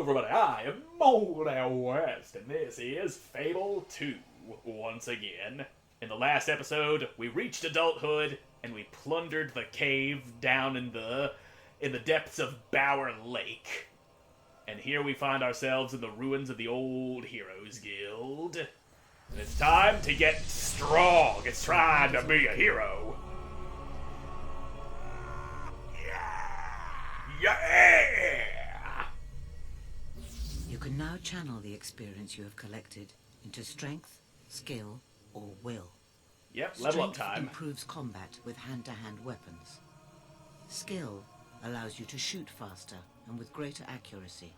everybody, I am Moldy West, and this is Fable 2, once again. In the last episode, we reached adulthood, and we plundered the cave down in the depths of Bower Lake. And here we find ourselves in the ruins of the old Heroes Guild. And it's time to get strong. It's time to be a hero. Yeah! You can now channel the experience you have collected into strength, skill, or will. Yep, level up Strength time. improves combat with hand-to-hand weapons. Skill allows you to shoot faster and with greater accuracy.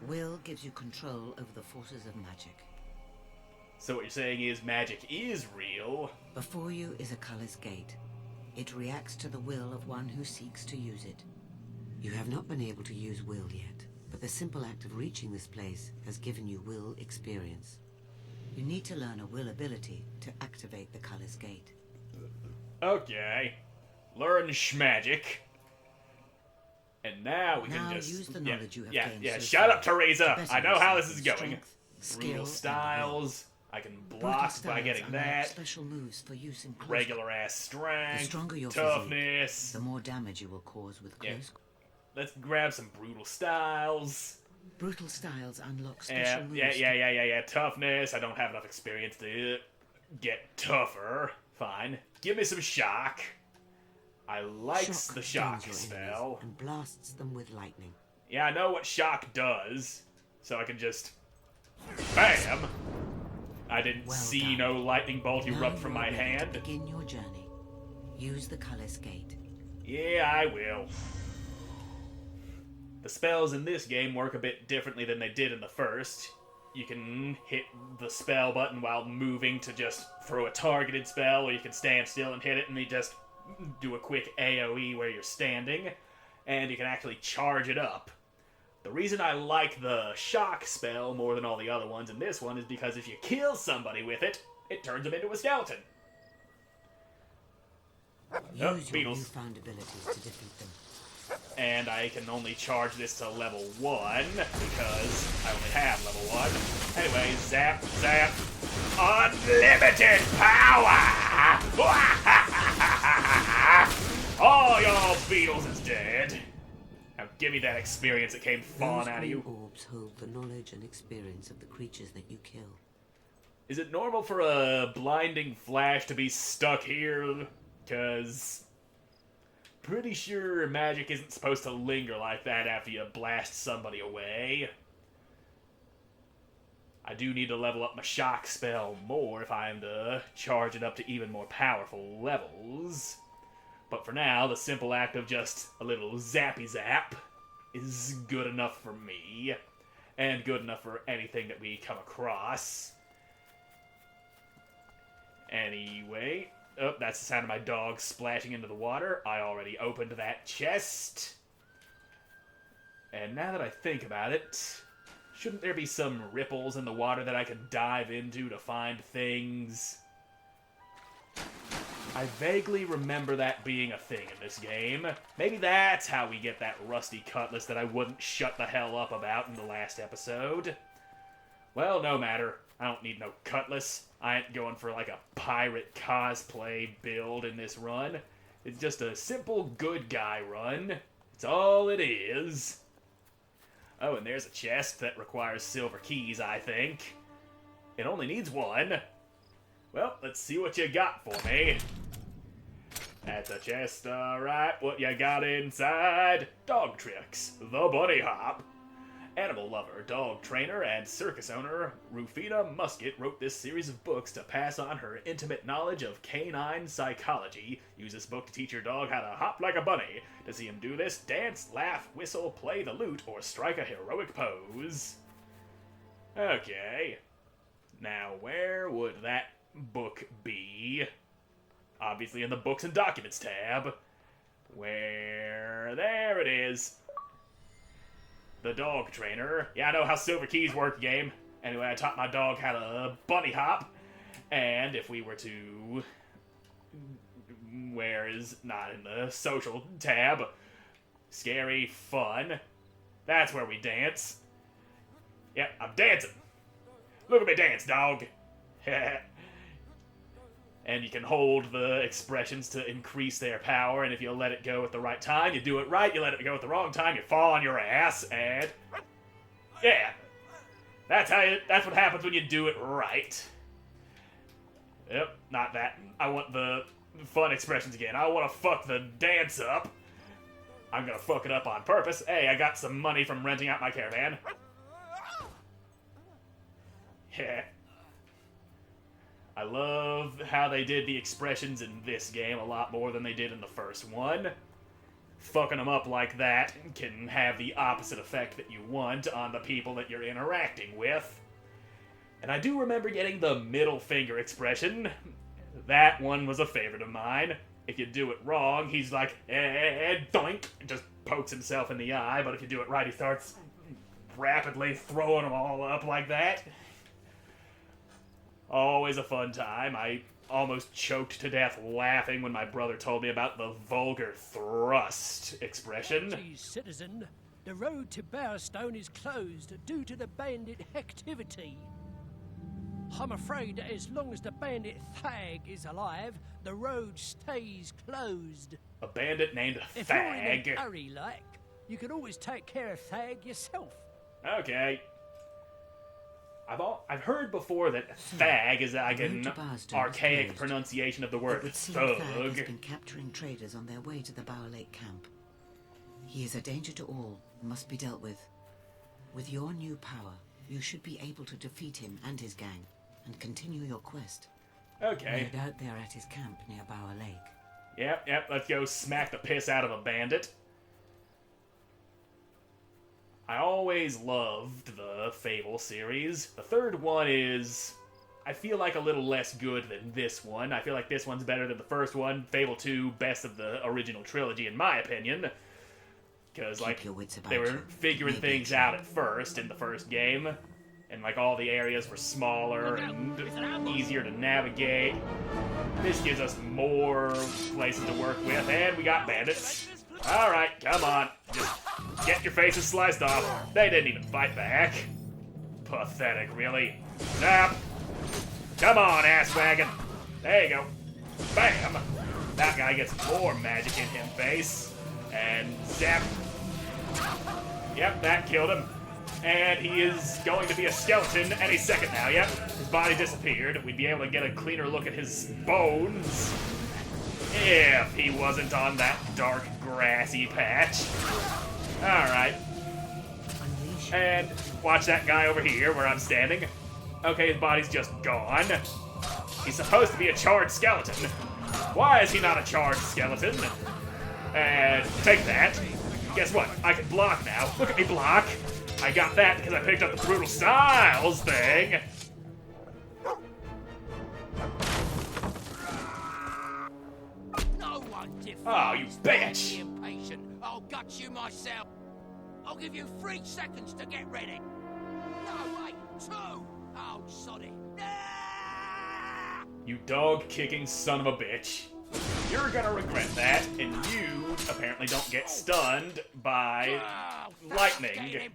Will gives you control over the forces of magic. So what you're saying is magic is real. Before you is a color's gate. It reacts to the will of one who seeks to use it. You have not been able to use will yet, but the simple act of reaching this place has given you will experience. You need to learn a will ability to activate the color's gate. Okay. Learn schmagic. And now we can just... use the knowledge you have gained Yeah, so shut far up, Teresa! to better I know how yourself this is in going. strength, skill, Brutal and styles. I can Brutal block by styles getting unlock that. special moves for use in close Regular ass The strength. stronger your Toughness. physique, the more damage you will cause with Yeah. close. Let's grab some brutal styles. Brutal styles unlock special moves. Yeah. Toughness. I don't have enough experience to get tougher. Fine. Give me some shock. I likes the shock stuns your spell. enemies and blasts them with lightning. Yeah, I know what shock does, so I can just... BAM! I didn't Well see done. no lightning bolt Now erupt from you are my ready to hand. begin your journey. Use the color's gate. Yeah, I will. The spells in this game work a bit differently than they did in the first. You can hit the spell button while moving to just throw a targeted spell, or you can stand still and hit it and you just do a quick AoE where you're standing, and you can actually charge it up. The reason I like the shock spell more than all the other ones in this one is because if you kill somebody with it, it turns them into a skeleton. Use your beetles. newfound abilities to defeat them. And I can only charge this to level 1, because I only have level 1. Anyway, zap, zap. Unlimited power! All y'all beetles is dead. Now give me that experience that came falling Those out of green you. orbs hold the knowledge and experience of the creatures that you kill. Is it normal for a blinding flash to be stuck here? Because... pretty sure magic isn't supposed to linger like that after you blast somebody away. I do need to level up my shock spell more if I am to charge it up to even more powerful levels. But for now, the simple act of just a little zappy zap is good enough for me, and good enough for anything that we come across. Anyway... oh, that's the sound of my dog splashing into the water. I already opened that chest. And now that I think about it, shouldn't there be some ripples in the water that I can dive into to find things? I vaguely remember that being a thing in this game. Maybe that's how we get that rusty cutlass that I wouldn't shut the hell up about in the last episode. Well, no matter. I don't need no cutlass. I ain't going for like a pirate cosplay build in this run. It's just a simple good guy run. It's all it is. Oh, and there's a chest that requires silver keys, I think. It only needs one. Well, let's see what you got for me. That's a chest, alright. What you got inside? Dog tricks. The bunny hop. Animal lover, dog trainer, and circus owner Rufina Musket wrote this series of books to pass on her intimate knowledge of canine psychology. Use this book to teach your dog how to hop like a bunny. To see him do this, dance, laugh, whistle, play the lute, or strike a heroic pose. Okay. Now, where would that book be? Obviously in the Books and Documents tab. There it is. The dog trainer. Yeah, I know how silver keys work, game. Anyway, I taught my dog how to bunny hop. And if we were to... where is... not in the social tab. Scary fun. That's where we dance. Yep, I'm dancing. Look at me dance, dog. And you can hold the expressions to increase their power, and if you let it go at the right time, you do it right. You let it go at the wrong time, you fall on your ass, and... yeah. That's what happens when you do it right. Yep, not that. I want the fun expressions again. I want to fuck the dance up. I'm gonna fuck it up on purpose. Hey, I got some money from renting out my caravan. Yeah. I love how they did the expressions in this game a lot more than they did in the first one. Fucking them up like that can have the opposite effect that you want on the people that you're interacting with. And I do remember getting the middle finger expression. That one was a favorite of mine. If you do it wrong, he's like, doink, just pokes himself in the eye, but if you do it right, he starts rapidly throwing them all up like that. Always a fun time. I almost choked to death laughing when my brother told me about the vulgar thrust expression. Please, citizen, the road to Bowerstone is closed due to the bandit activity. I'm afraid that as long as the bandit Thag is alive, the road stays closed. A bandit named If you're in Thag. a hurry, like, you can always take care of Thag yourself. Okay. I've heard before that Thag is like an archaic pronunciation of the It word would seem Thag has thug. been capturing traders on their way to the Bower Lake camp. He is a danger to all and must be dealt with. With your new power, you should be able to defeat him and his gang and continue your quest. Okay. No doubt they are at his camp near Bower Lake. Yep, let's go smack the piss out of a bandit. I always loved the Fable series. The third one is, I feel like, a little less good than this one. I feel like this one's better than the first one. Fable 2, best of the original trilogy, in my opinion. Because, like, they were figuring things out at first in the first game. And, like, all the areas were smaller and easier to navigate. This gives us more places to work with, and we got bandits. Alright, come on. Just get your faces sliced off. They didn't even fight back. Pathetic, really. Snap. Come on, ass wagon. There you go. Bam. That guy gets more magic in him face. And zap. Yep, that killed him. And he is going to be a skeleton any second now. Yep, his body disappeared. We'd be able to get a cleaner look at his bones if he wasn't on that dark, grassy patch. Alright. And watch that guy over here where I'm standing. Okay, his body's just gone. He's supposed to be a charred skeleton. Why is he not a charred skeleton? And take that. Guess what? I can block now. Look at me block. I got that because I picked up the Brutal Styles thing. No one Oh, you bitch! impatient. I'll gut you myself. I'll give you 3 seconds to get ready. No, wait, 2. Oh, sorry. You dog-kicking son of a bitch. You're gonna regret that, and you apparently don't get stunned by lightning.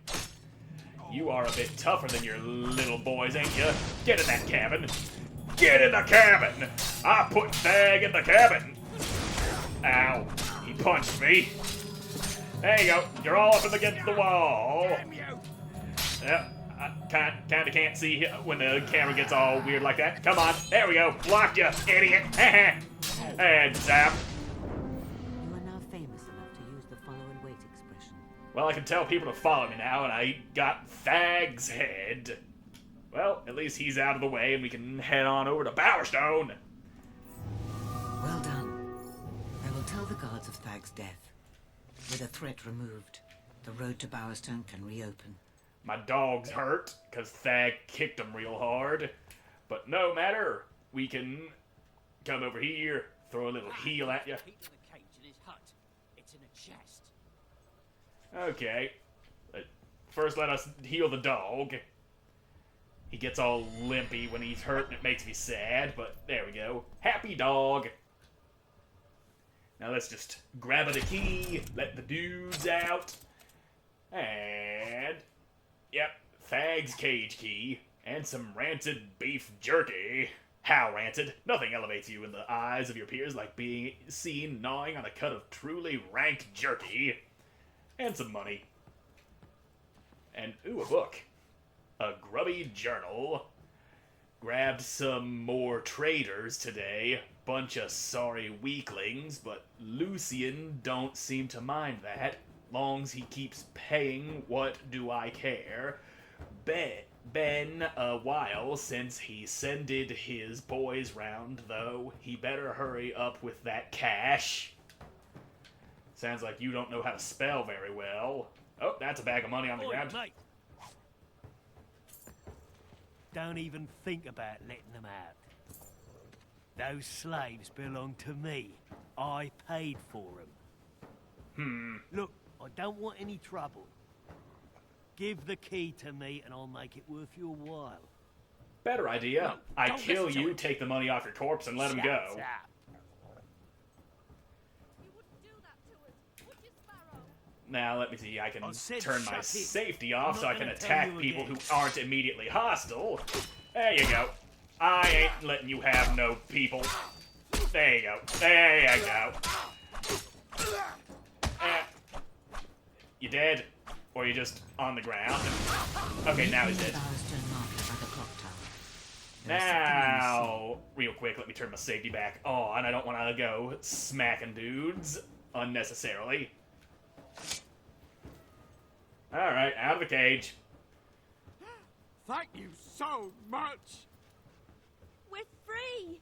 You are a bit tougher than your little boys, ain't you? Get in that cabin. Get in the cabin! I put Thag in the cabin. Ow. He punched me. There you go. You're all up against the wall. Yep. I kinda can't see when the camera gets all weird like that. Come on. There we go. Blocked you, idiot. And zap. You are now famous enough to use the follow and wait expression. Well, I can tell people to follow me now, and I got Thag's head. Well, at least he's out of the way, and we can head on over to Bowerstone. Well done. I will tell the guards of Thag's death. With a threat removed, the road to Bowerstone can reopen. My dog's hurt, because Thag kicked him real hard. But no matter, we can come over here, throw a little heal at you. Keep the cage in his hut. It's in a chest. Okay. First, let us heal the dog. He gets all limpy when he's hurt, and it makes me sad, but there we go. Happy dog. Now let's just grab the key, let the dudes out. And... yep, Fag's cage key, and some rancid beef jerky. How rancid? Nothing elevates you in the eyes of your peers like being seen gnawing on a cut of truly rank jerky. And some money. And, ooh, a book. A grubby journal. Grabbed some more traders today. Bunch of sorry weaklings, but Lucian don't seem to mind that. Long's he keeps paying, what do I care? Been a while since he sended his boys round, though. He better hurry up with that cash. Sounds like you don't know how to spell very well. Oh, that's a bag of money on the ground. Mate. Don't even think about letting them out. Those slaves belong to me. I paid for them. Look, I don't want any trouble. Give the key to me and I'll make it worth your while. Better idea. No, I don't kill listen to you, him. take the money off your corpse, and let him go. Shut up. You wouldn't do that to us, would you, Sparrow? Now, let me see. I can I said turn my shut it. safety off I'm so I not can gonna tell attack you people who again. aren't immediately hostile. There you go. I ain't letting you have no people. There you go. There you go. You dead? Or you just on the ground? Okay, now he's dead. Now, real quick, let me turn my safety back on. I don't want to go smacking dudes unnecessarily. Alright, out of the cage. Thank you so much. We're free!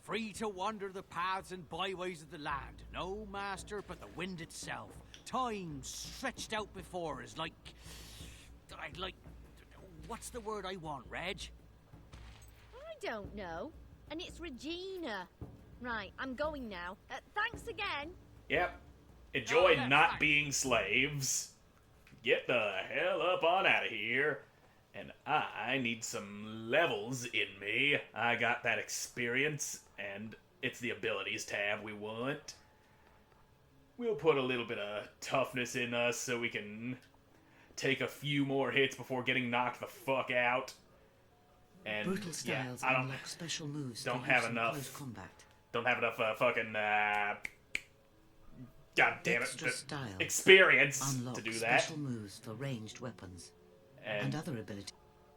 Free to wander the paths and byways of the land. No master but the wind itself. Time stretched out before us like... What's the word I want, Reg? I don't know. And it's Regina. Right, I'm going now. Thanks again. Yep. Enjoy that's not fine. being slaves. Get the hell up on out of here. And I need some levels in me. I got that experience, and it's the abilities tab we want. We'll put a little bit of toughness in us so we can take a few more hits before getting knocked the fuck out. And Brutal yeah, styles I unlock special moves don't for have use in enough. close combat. don't have enough fucking god damn it, Extra style experience unlock to do that. special moves for ranged weapons And and other abilities.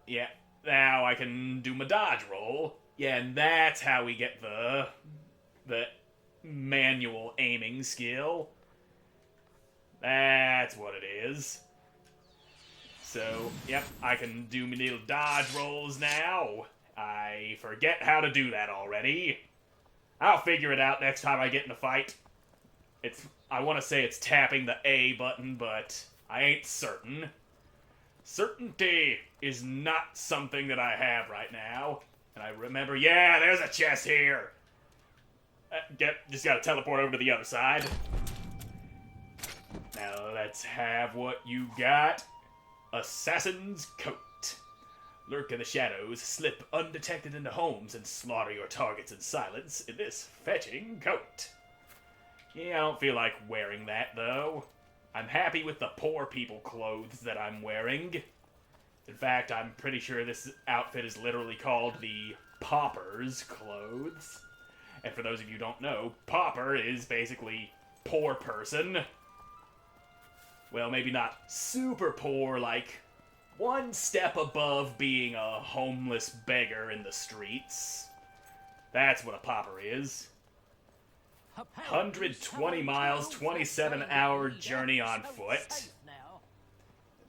yeah, now I can do my dodge roll. Yeah, and that's how we get the manual aiming skill. That's what it is. So, yep, I can do my little dodge rolls now. I forget how to do that already. I'll figure it out next time I get in a fight. I want to say it's tapping the A button, but I ain't certain. Certainty is not something that I have right now. And I remember, yeah, there's a chest here. Just gotta teleport over to the other side. Now let's have what you got. Assassin's Coat. Lurk in the shadows, slip undetected into homes, and slaughter your targets in silence in this fetching coat. Yeah, I don't feel like wearing that, though. I'm happy with the poor people clothes that I'm wearing. In fact, I'm pretty sure this outfit is literally called the Pauper's clothes. And for those of you who don't know, pauper is basically poor person. Well, maybe not super poor, like one step above being a homeless beggar in the streets. That's what a pauper is. 120 miles, 27-hour journey on foot.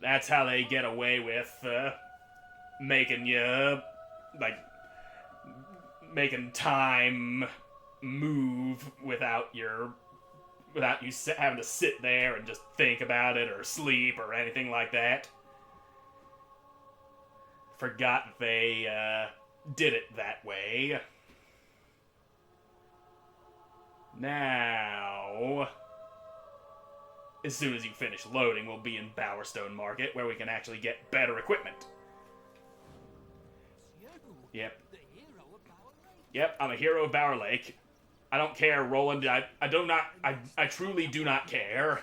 That's how they get away with making you, like, making time move without you having to sit there and just think about it or sleep or anything like that. Forgot they did it that way. Now, as soon as you finish loading, we'll be in Bowerstone Market, where we can actually get better equipment. Yep. Yep, I'm a hero of Bower Lake. I don't care, Roland. I truly do not care.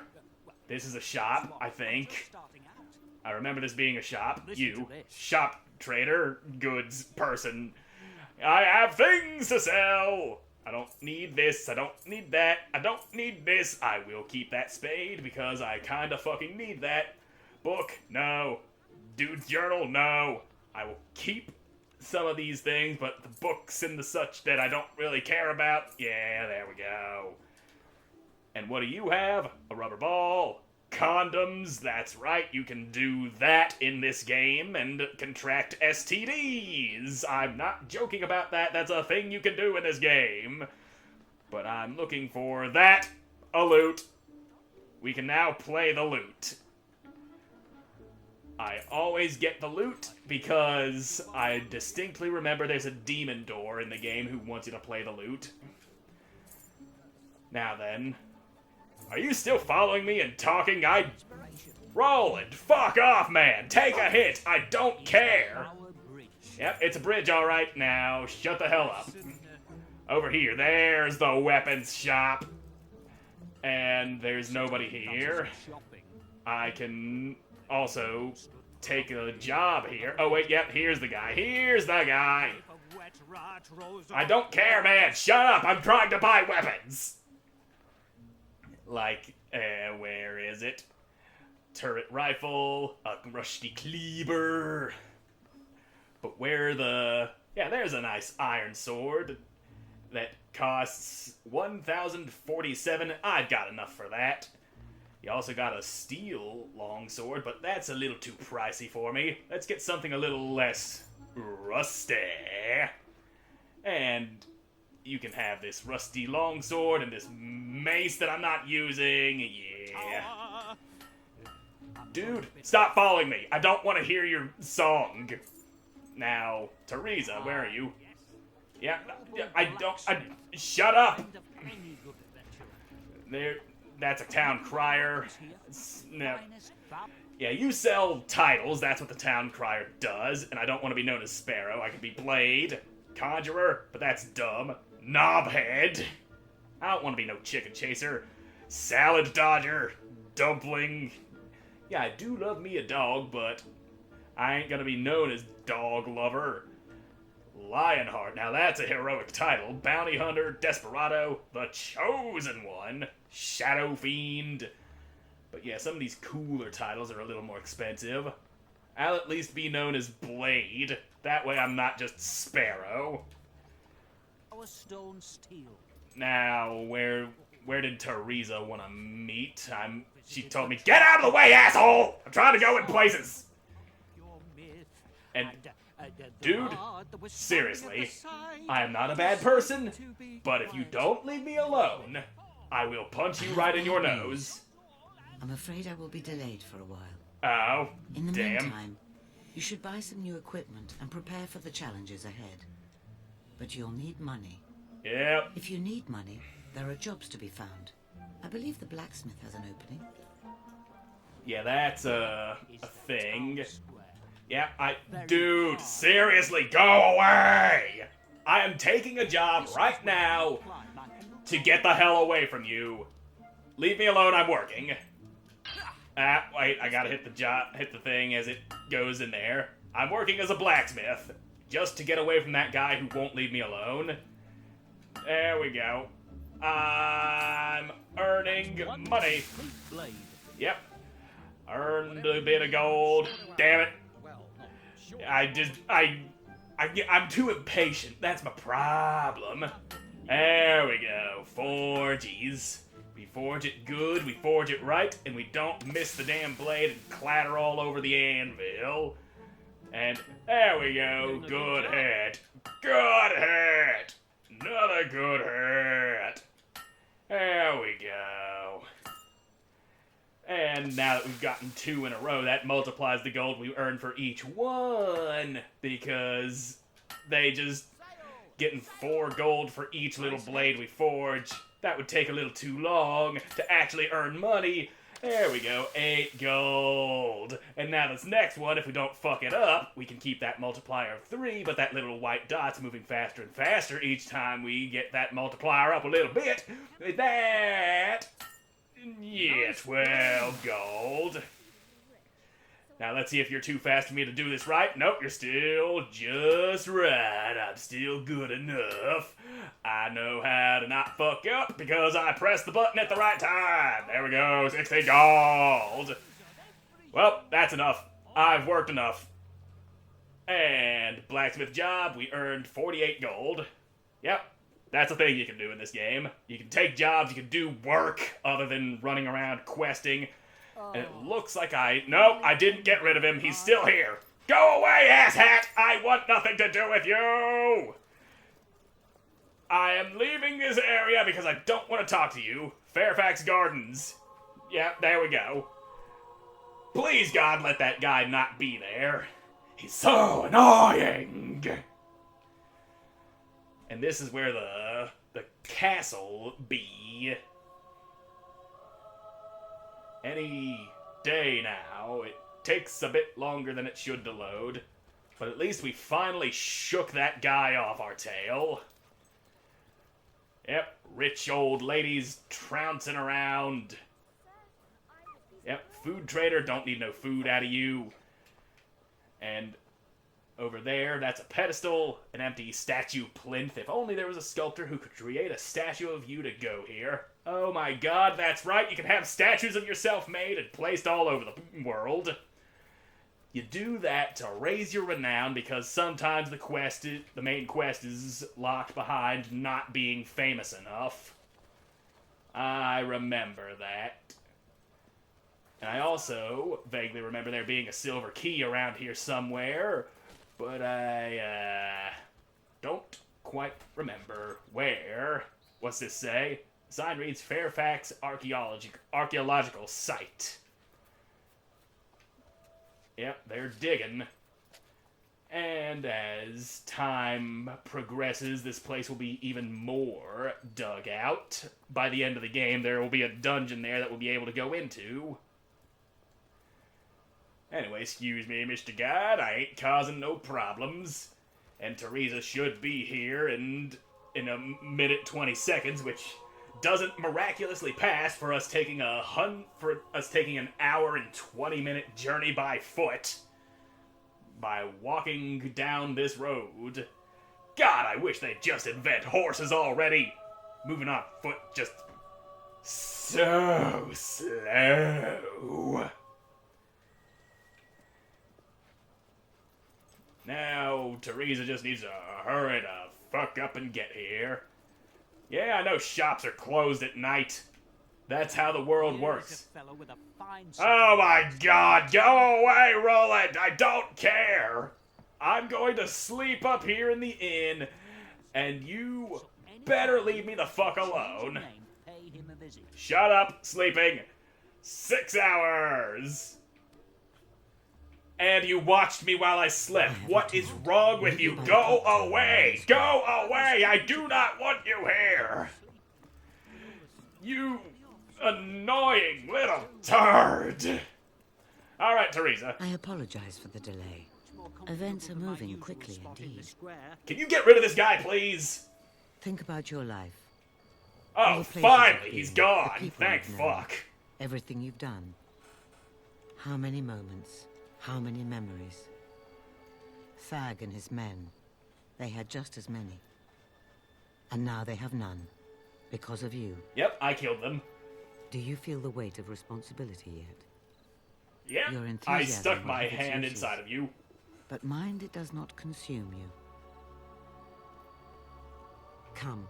This is a shop, I think. I remember this being a shop. Listen You, to this. shop trader, goods person. I have things to sell. I don't need this. I don't need that. I don't need this. I will keep that spade because I kinda fucking need that. Book, no. Dude's journal, no. I will keep some of these things, but the books and the such that I don't really care about, yeah, there we go. And what do you have? A rubber ball. Condoms, that's right, you can do that in this game and contract STDs. I'm not joking about that, that's a thing you can do in this game. But I'm looking for that, a loot. We can now play the loot. I always get the loot because I distinctly remember there's a demon door in the game who wants you to play the loot. Now then, are you still following me and talking? Roland, fuck off, man! Take a hit! I don't care! Our bridge. Yep, it's a bridge, alright. Now, shut the hell up. Over here, there's the weapons shop. And there's nobody here. Shopping. I can also take a job here. Oh, wait, yep, here's the guy. Here's the guy! A wet rat rolls I off don't care, man! Shut up! I'm trying to buy weapons! Like, where is it? Turret rifle, a rusty cleaver. But where the... Yeah, there's a nice iron sword that costs 1,047. I've got enough for that. You also got a steel longsword, but that's a little too pricey for me. Let's get something a little less rusty. And you can have this rusty longsword and this mace that I'm not using. Yeah. Dude, stop following me. I don't want to hear your song. Now, Teresa, where are you? Yeah, shut up. There, that's a town crier. No. Yeah, you sell titles, that's what the town crier does, and I don't want to be known as Sparrow. I could be Blade, Conjurer, but that's dumb. Knobhead. I don't want to be no chicken chaser. Salad dodger. Dumpling. Yeah, I do love me a dog, but I ain't gonna be known as Dog Lover. Lionheart. Now that's a heroic title. Bounty Hunter, Desperado, The Chosen One, Shadow Fiend. But yeah, some of these cooler titles are a little more expensive. I'll at least be known as Blade. That way I'm not just Sparrow. Our stone steel. Now, where did Teresa want to meet? She told me, get out of the way, asshole! I'm trying to go in places! Your myth. And, the dude, rod that was seriously, standing at the side I am not a bad person, but if you don't leave me alone, I will punch you right in your nose. I'm afraid I will be delayed for a while. Oh, In the damn. meantime, you should buy some new equipment and prepare for the challenges ahead. But you'll need money. Yep. If you need money, there are jobs to be found. I believe the blacksmith has an opening. Yeah, that's a thing. Town square. Yeah, dude, seriously, go away! I am taking a job right now to get the hell away from you. Leave me alone, I'm working. Wait, I gotta hit the thing as it goes in there. I'm working as a blacksmith, just to get away from that guy who won't leave me alone. There we go. I'm earning money. Blade. Yep. Earned a bit of gold. Damn it. I'm too impatient. That's my problem. There we go. Forges. We forge it good, we forge it right, and we don't miss the damn blade and clatter all over the anvil. And there we go. Good hit. Good hit. Another good hit. There we go. And now that we've gotten 2 in a row, that multiplies the gold we earn for each one. Because they just getting 4 gold for each little blade we forge. That would take a little too long to actually earn money. There we go, 8 gold. And now this next one, if we don't fuck it up, we can keep that multiplier of 3, but that little white dot's moving faster and faster each time we get that multiplier up a little bit. With that, yeah, 12 gold. Now let's see if you're too fast for me to do this right. Nope, you're still just right. I'm still good enough. I know how to not fuck up because I pressed the button at the right time. There we go, 60 gold. Well, that's enough. I've worked enough. And blacksmith job, we earned 48 gold. Yep, that's a thing you can do in this game. You can take jobs, you can do work other than running around questing. And it looks like no, I didn't get rid of him. He's still here. Go away, asshat! I want nothing to do with you! I am leaving this area because I don't want to talk to you. Fairfax Gardens. Yep, there we go. Please, God, let that guy not be there. He's so annoying! And this is where the castle be. Any day now. It takes a bit longer than it should to load. But at least we finally shook that guy off our tail. Yep, rich old ladies trouncing around. Yep, food trader, don't need no food out of you. And over there, that's a pedestal, an empty statue plinth. If only there was a sculptor who could create a statue of you to go here. Oh my god, that's right, you can have statues of yourself made and placed all over the world. You do that to raise your renown because sometimes the main quest is locked behind not being famous enough. I remember that. And I also vaguely remember there being a silver key around here somewhere, but I don't quite remember where. What's this say? The sign reads Fairfax Archaeological Site. Yep, they're digging. And as time progresses, this place will be even more dug out. By the end of the game, there will be a dungeon there that we'll be able to go into. Anyway, excuse me, Mr. Guide, I ain't causing no problems. And Teresa should be here in a minute 20 seconds, which doesn't miraculously pass for us taking an hour and 20-minute journey by foot. By walking down this road. God, I wish they'd just invent horses already. Moving on foot just so slow. Now, Teresa just needs to hurry the fuck up and get here. Yeah, I know shops are closed at night. That's how the world works. Oh my god, go away, Roland! I don't care! I'm going to sleep up here in the inn, and you better leave me the fuck alone. Shut up, sleeping. 6 hours! And you watched me while I slept. What is wrong with you? Go away! Go away! I do not want you here! You annoying little turd! Alright, Teresa. I apologize for the delay. Events are moving quickly indeed. Can you get rid of this guy, please? Think about your life. Oh, finally, he's gone. Thank fuck. Everything you've done. How many moments? How many memories? Thag and his men. They had just as many. And now they have none. Because of you. Yep, I killed them. Do you feel the weight of responsibility yet? Yep, Your I enthusiasm stuck my will have its hand uses. inside of you. But mind it does not consume you. Come.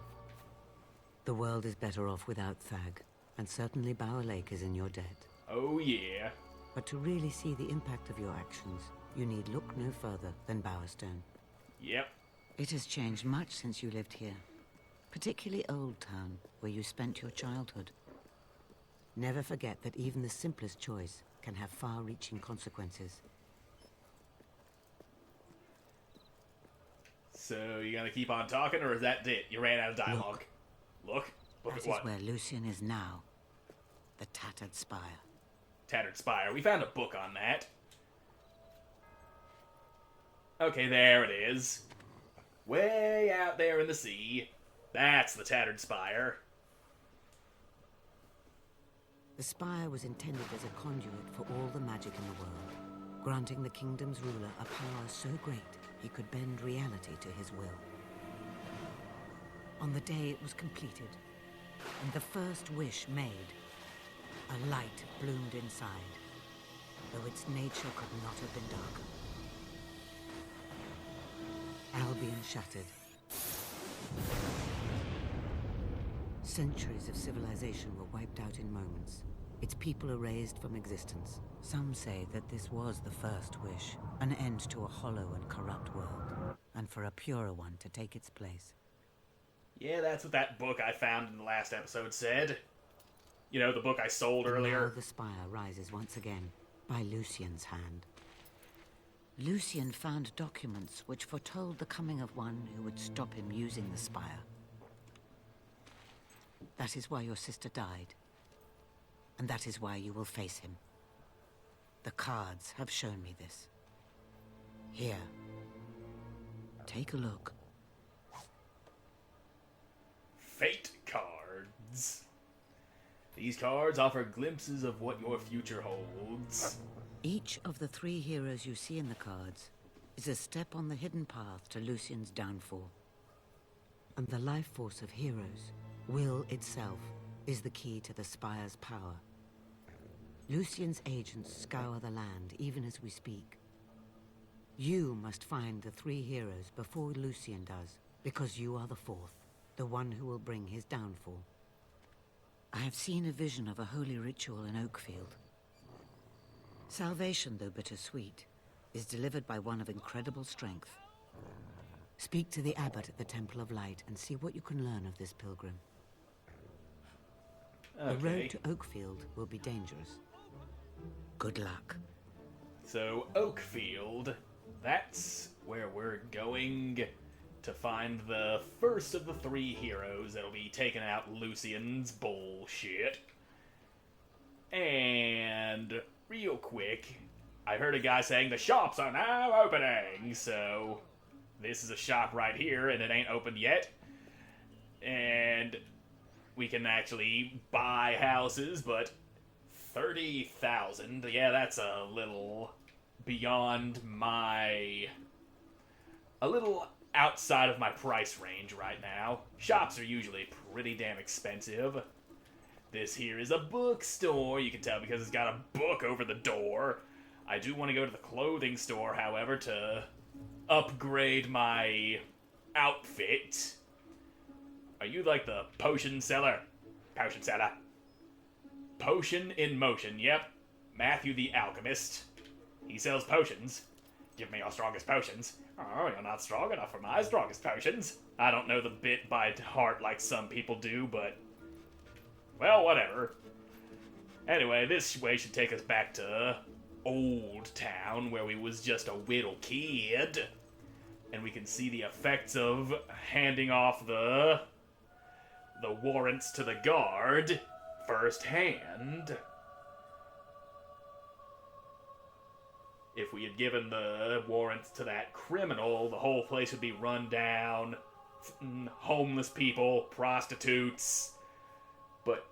The world is better off without Thag, and certainly Bower Lake is in your debt. Oh yeah. But to really see the impact of your actions, you need look no further than Bowerstone. Yep. It has changed much since you lived here. Particularly Old Town, where you spent your childhood. Never forget that even the simplest choice can have far-reaching consequences. So, you gonna keep on talking, or is that it? You ran out of dialogue. Look That at is what? where Lucian is now. The Tattered Spire. Tattered Spire. We found a book on that. Okay, there it is. Way out there in the sea. That's the Tattered Spire. The spire was intended as a conduit for all the magic in the world. granting the kingdom's ruler a power so great he could bend reality to his will. On the day it was completed, and the first wish made, a light bloomed inside, though its nature could not have been darker. Albion shattered. Centuries of civilization were wiped out in moments, its people erased from existence. Some say that this was the first wish, an end to a hollow and corrupt world, and for a purer one to take its place. Yeah, that's what that book I found in the last episode said. You know, the book I sold earlier. Now the spire rises once again, by Lucien's hand. Lucien found documents which foretold the coming of one who would stop him using the spire. That is why your sister died. And that is why you will face him. The cards have shown me this. Here. Take a look. Fate cards. These cards offer glimpses of what your future holds. Each of the 3 heroes you see in the cards is a step on the hidden path to Lucien's downfall. And the life force of heroes, will itself, is the key to the Spire's power. Lucien's agents scour the land even as we speak. You must find the 3 heroes before Lucien does, because you are the 4th, the one who will bring his downfall. I have seen a vision of a holy ritual in Oakfield. Salvation, though bittersweet, is delivered by one of incredible strength. Speak to the abbot at the Temple of Light and see what you can learn of this pilgrim. Okay. The road to Oakfield will be dangerous. Good luck. So, Oakfield, that's where we're going to find the first of the 3 heroes that'll be taking out Lucien's bullshit. And real quick, I heard a guy saying the shops are now opening, so this is a shop right here, and it ain't opened yet. And we can actually buy houses, but 30,000, yeah, that's a little beyond my... a little outside of my price range right now. Shops are usually pretty damn expensive. This here is a bookstore, you can tell because it's got a book over the door. I do want to go to the clothing store, however, to upgrade my outfit. Are you like the potion seller? Potion seller. Potion in motion, yep. Matthew the alchemist. He sells potions. Give me your strongest potions. Oh, you're not strong enough for my strongest potions. I don't know the bit by heart like some people do, but... well, whatever. Anyway, this way should take us back to Old Town, where we was just a little kid. And we can see the effects of handing off the warrants to the guard firsthand. If we had given the warrants to that criminal, the whole place would be run down. Homeless people, prostitutes. But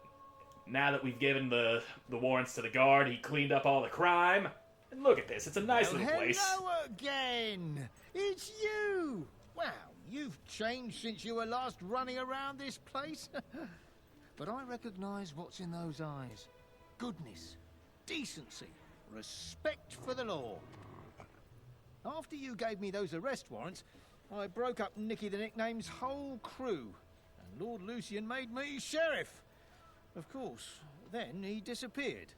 now that we've given the warrants to the guard, he cleaned up all the crime. And look at this, it's a nice little place. Hello again! It's you! Wow, you've changed since you were last running around this place. But I recognize what's in those eyes. Goodness, decency, respect for the law. After you gave me those arrest warrants, I broke up Nicky the Nickname's whole crew, and Lord Lucien made me sheriff. Of course, then he disappeared.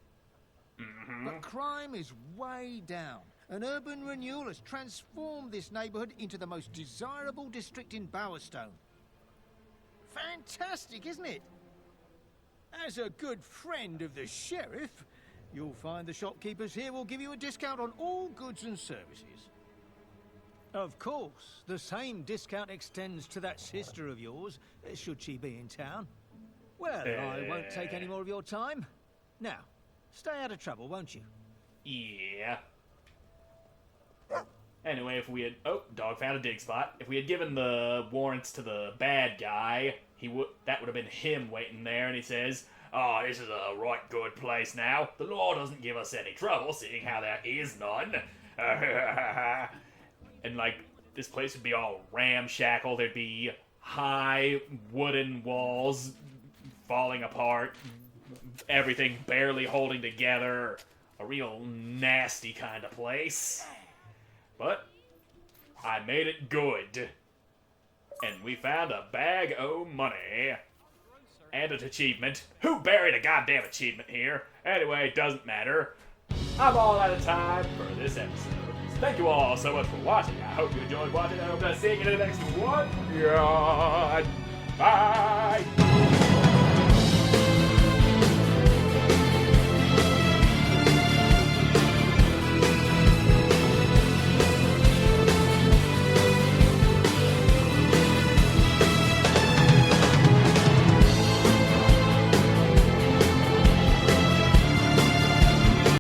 But crime is way down, and urban renewal has transformed this neighbourhood into the most desirable district in Bowerstone. Fantastic, isn't it? As a good friend of the sheriff, you'll find the shopkeepers here will give you a discount on all goods and services. Of course, the same discount extends to that sister of yours, should she be in town. Well, I won't take any more of your time. Now, stay out of trouble, won't you? Yeah. Anyway, if we had... oh, dog found a dig spot. If we had given the warrants to the bad guy, that would have been him waiting there, and he says, oh, this is a right good place now. The law doesn't give us any trouble, seeing how there is none. And, like, this place would be all ramshackle. There'd be high wooden walls falling apart, everything barely holding together. A real nasty kind of place. But I made it good. And we found a bag o' money. And an achievement. Who buried a goddamn achievement here? Anyway, it doesn't matter. I'm all out of time for this episode. So thank you all so much for watching. I hope you enjoyed watching. I hope to see you in the next one. Bye.